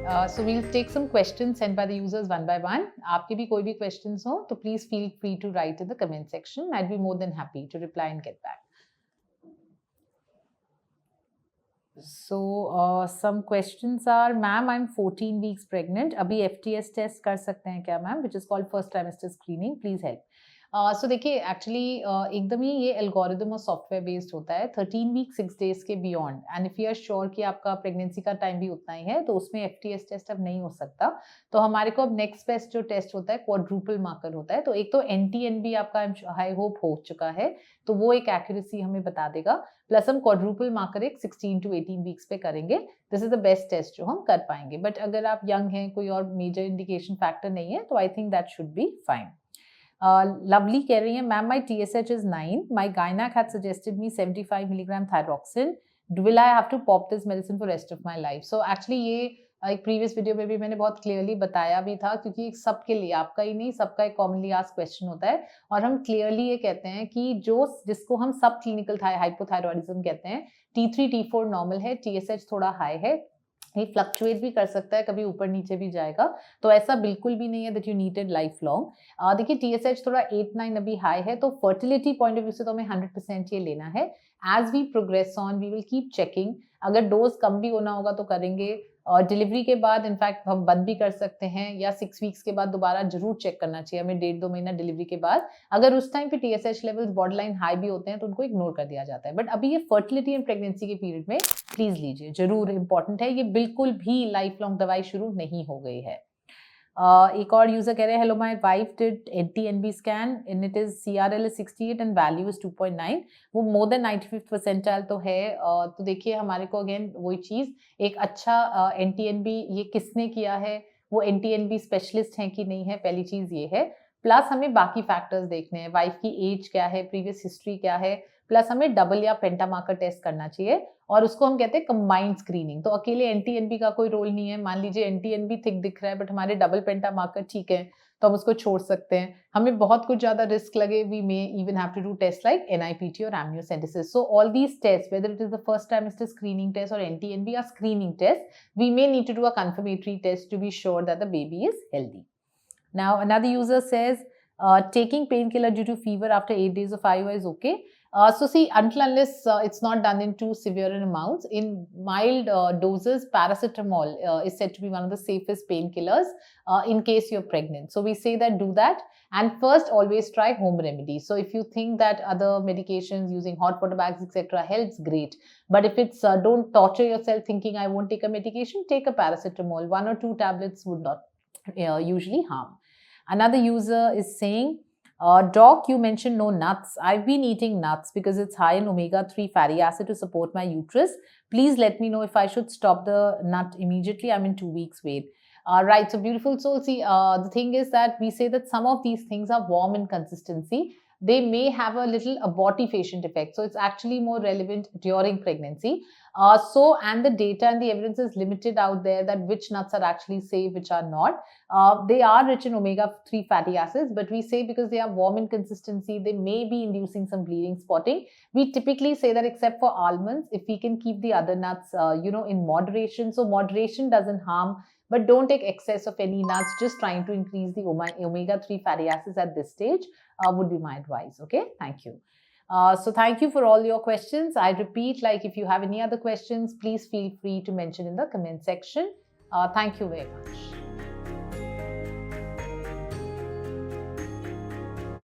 So we'll take some questions sent by the users one by one. आपके भी कोई भी questions हो तो please feel free to write in the comment section. I'd be more than happy to reply and get back. So some questions are, ma'am, I'm 14 weeks pregnant. अभी FTS test कर सकते हैं क्या ma'am? Which is called first trimester screening. Please help. सो देखिए actually एकदम ही ये algorithm और software based होता है 13 वीक 6 डेज के beyond, and if you are sure कि आपका प्रेगनेंसी का टाइम भी उतना ही है तो उसमें FTS टेस्ट अब नहीं हो सकता. तो हमारे को अब नेक्स्ट बेस्ट जो टेस्ट होता है क्वाड्रुपल मार्कर होता है. तो एक तो NTNB आपका आई होप हो चुका है, तो वो एक एक्यूरेसी हमें बता देगा. प्लस हम क्वाड्रुपल मार्कर एक 16 to 18 वीक्स पे करेंगे. This is the best test जो हम कर पाएंगे. बट अगर आप यंग हैं, कोई और मेजर इंडिकेशन फैक्टर नहीं है, तो I think that should be fine. Lovely कह रही है, ma'am my TSH is 9. My gynac had suggested me 75 milligram thyroxine. Will I have to pop this medicine for rest of my life? So actually ये एक previous video में भी मैंने बहुत clearly बताया भी था, क्योंकि सबके लिए, आपका ही नहीं सबका एक कॉमनली आस्क्ड क्वेश्चन होता है. और हम क्लियरली ये कहते हैं कि जिसको हम सब क्लिनिकल हाइपोथायरॉइडिज्म कहते हैं, T3 T4 नॉर्मल है, TSH थोड़ा हाई है, ये फ्लक्चुएट भी कर सकता है, कभी ऊपर नीचे भी जाएगा. तो ऐसा बिल्कुल भी नहीं है that you needed life long. देखिए TSH थोड़ा 8-9 अभी हाई है, तो फर्टिलिटी पॉइंट ऑफ व्यू से तो हमें 100% ये लेना है. As we progress on we will keep checking. अगर डोज कम भी होना होगा तो करेंगे. और डिलीवरी के बाद इनफैक्ट हम बंद भी कर सकते हैं, या 6 वीक्स के बाद दोबारा जरूर चेक करना चाहिए हमें 1.5-2 महीना डिलीवरी के बाद. अगर उस टाइम पे TSH लेवल्स बॉर्डरलाइन हाई भी होते हैं तो उनको इग्नोर कर दिया जाता है. बट अभी ये फर्टिलिटी एंड प्रेगनेंसी के पीरियड में प्लीज लीजिए, जरूर इंपॉर्टेंट है. ये बिल्कुल भी लाइफ लॉन्ग दवाई शुरू नहीं हो गई है. एक और यूजर कह रहे हैं, hello my wife did NT-NB scan and it is CRL is 68 and value is 2.9. वो मोर देन 95th परसेंटाइल तो है. तो देखिए हमारे को अगेन वही चीज, एक अच्छा NT-NB ये किसने किया है, वो NT-NB स्पेशलिस्ट हैं कि नहीं है, पहली चीज ये है. प्लस हमें बाकी फैक्टर्स देखने हैं, वाइफ की एज क्या है, प्रीवियस हिस्ट्री क्या है, प्लस हमें डबल या पेंटा मार्कर टेस्ट करना चाहिए, और उसको हम कहते हैं कंबाइंड स्क्रीनिंग. तो अकेले NT-NB का कोई रोल नहीं है. मान लीजिए NT-NB थिक दिख रहा है बट हमारे डबल पेंटा मार्कर ठीक है, तो हम उसको छोड़ सकते हैं. हमें बहुत कुछ ज्यादा रिस्क लगे, we may even have to do test like NIPT और amniocentesis. So all these tests, whether it is the first trimester screening test or NT-NB or screening test, we may need to do a confirmatory test to be sure that the baby is healthy. Now another user says, taking painkiller due to fever after 8 days of IUI is okay. So see, until unless it's not done in too severe amounts, in mild doses, paracetamol is said to be one of the safest painkillers in case you're pregnant. So we say that do that, and first always try home remedies. So if you think that other medications using hot water bags etc. helps, great. But if it's don't torture yourself thinking I won't take a medication, take a paracetamol. 1 or 2 tablets would not usually harm. Another user is saying, doc, you mentioned no nuts. I've been eating nuts because it's high in omega-3 fatty acid to support my uterus. Please let me know if I should stop the nut immediately. I'm in 2 weeks wait. Right, so beautiful soul. See, the thing is that we say that some of these things are warm in consistency. They may have a little abortifacient effect. So it's actually more relevant during pregnancy. And the data and the evidence is limited out there that which nuts are actually safe, which are not. They are rich in omega-3 fatty acids, but we say because they are warm in consistency, they may be inducing some bleeding, spotting. We typically say that except for almonds, if we can keep the other nuts, in moderation. So moderation doesn't harm, but don't take excess of any nuts. Just trying to increase the omega-3 fatty acids at this stage would be my advice. Okay, thank you. So thank you for all your questions. I repeat, like if you have any other questions, please feel free to mention in the comment section. Thank you very much.